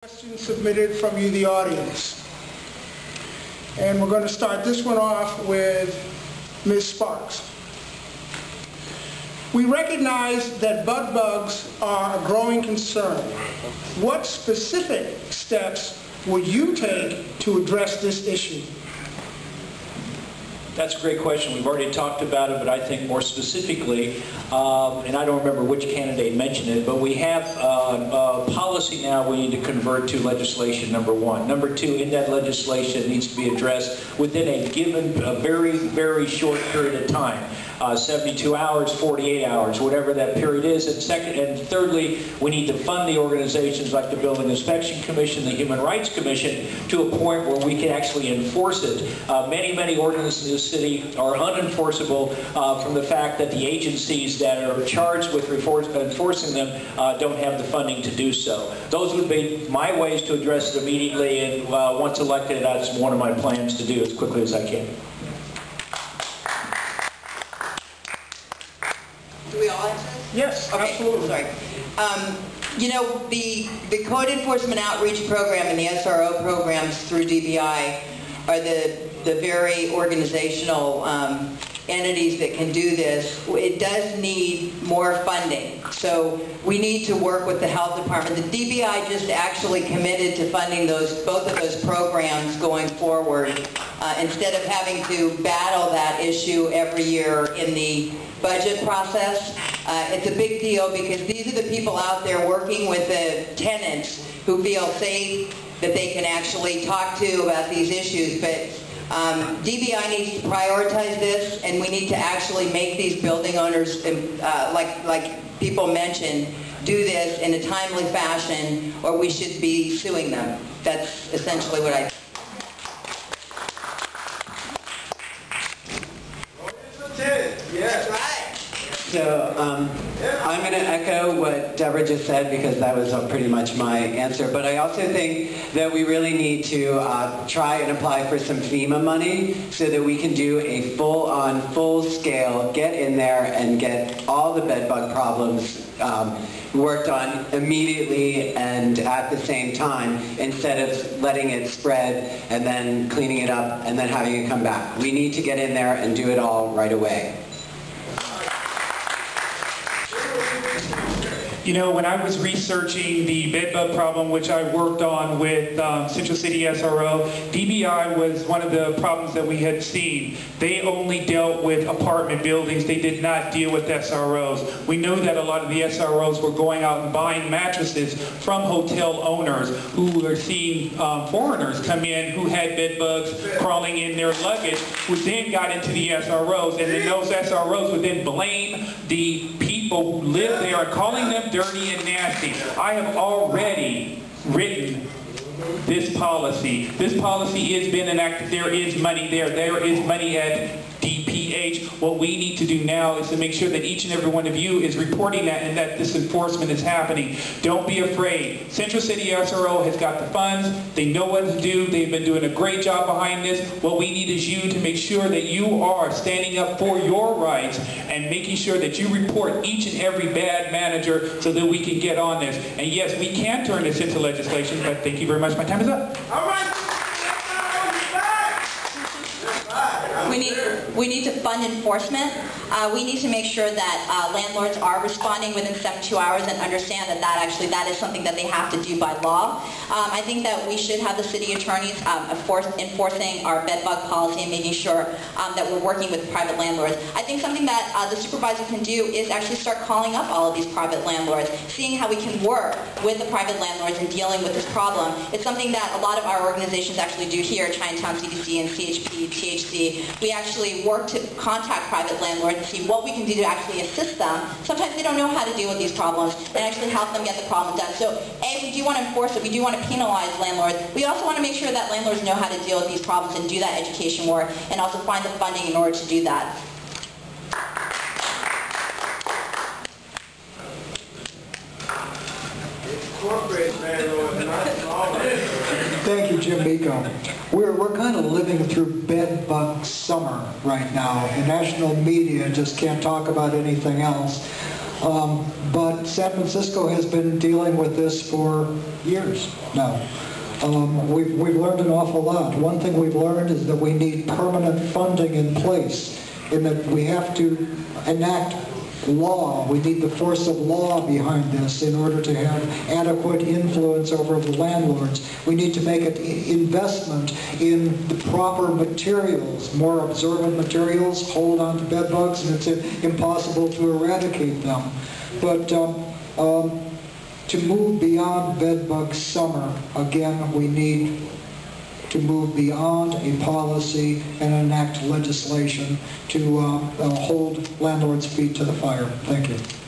Questions submitted from you, the audience. And we're going to start this one off with Ms. Sparks. We recognize that bed bugs are a growing concern. What specific steps would you take to address this issue? That's a great question. We've already talked about it, but I think more specifically, and I don't remember which candidate mentioned it, but we have a policy now we need to convert to legislation, number one. Number two, in that legislation, it needs to be addressed within a very, very short period of time. 72 hours, 48 hours, whatever that period is. And thirdly, we need to fund the organizations like the Building Inspection Commission, the Human Rights Commission, to a point where we can actually enforce it. Many ordinances in the city are unenforceable from the fact that the agencies that are charged with enforcing them don't have the funding to do so. Those would be my ways to address it immediately, and once elected, that's one of my plans to do as quickly as I can. Do we all answer this? Yes, okay, absolutely. Sorry. You know, the Code Enforcement Outreach Program and the SRO programs through DBI are the very organizational entities that can do this. It does need more funding. So we need to work with the health department. The DBI just actually committed to funding both of those programs going forward instead of having to battle that issue every year in the budget process. It's a big deal because these are the people out there working with the tenants who feel safe that they can actually talk to about these issues. But DBI needs to prioritize this, and we need to actually make these building owners, like people mentioned, do this in a timely fashion, or we should be suing them. That's essentially what I think. Yes. That's right. So I'm going to echo what Deborah just said because that was pretty much my answer. But I also think that we really need to try and apply for some FEMA money so that we can do a full scale, get in there and get all the bed bug problems worked on immediately and at the same time instead of letting it spread and then cleaning it up and then having it come back. We need to get in there and do it all right away. You know, when I was researching the bed bug problem, which I worked on with Central City SRO, DBI was one of the problems that we had seen. They only dealt with apartment buildings. They did not deal with SROs. We know that a lot of the SROs were going out and buying mattresses from hotel owners who were seeing foreigners come in who had bed bugs crawling in their luggage, who then got into the SROs, and then those SROs would then blame the people who live there and calling them dirty and nasty. I have already written this policy. This policy has been enacted. There is money there. There is money at DPH. What we need to do now is to make sure that each and every one of you is reporting that and that this enforcement is happening. Don't be afraid. Central City SRO has got the funds. They know what to do. They've been doing a great job behind this. What we need is you to make sure that you are standing up for your rights and making sure that you report each and every bad manager so that we can get on this. And yes, we can turn this into legislation, but thank you very much. My time is up. All right. We need to fund enforcement. We need to make sure that landlords are responding within 72 hours and understand that that is something that they have to do by law. I think that we should have the city attorneys enforcing our bed bug policy and making sure that we're working with private landlords. I think something that the supervisor can do is actually start calling up all of these private landlords, seeing how we can work with the private landlords in dealing with this problem. It's something that a lot of our organizations actually do here, Chinatown CDC and CHP, THC. We actually work to contact private landlords and see what we can do to actually assist them. Sometimes they don't know how to deal with these problems and actually help them get the problem done. So A, we do want to enforce it. We do want to penalize landlords. We also want to make sure that landlords know how to deal with these problems and do that education work and also find the funding in order to do that. Thank you, Jim Miko. We're kind of living through bed bug summer right now. The national media just can't talk about anything else. But San Francisco has been dealing with this for years now. We've learned an awful lot. One thing we've learned is that we need permanent funding in place, and that we have to enact law. We need the force of law behind this in order to have adequate influence over the landlords. We need to make an investment in the proper materials, more absorbent materials, hold on to bed bugs, and it's impossible to eradicate them. But to move beyond bed bug summer, again, we need to move beyond a policy and enact legislation to hold landlords' feet to the fire. Thank you.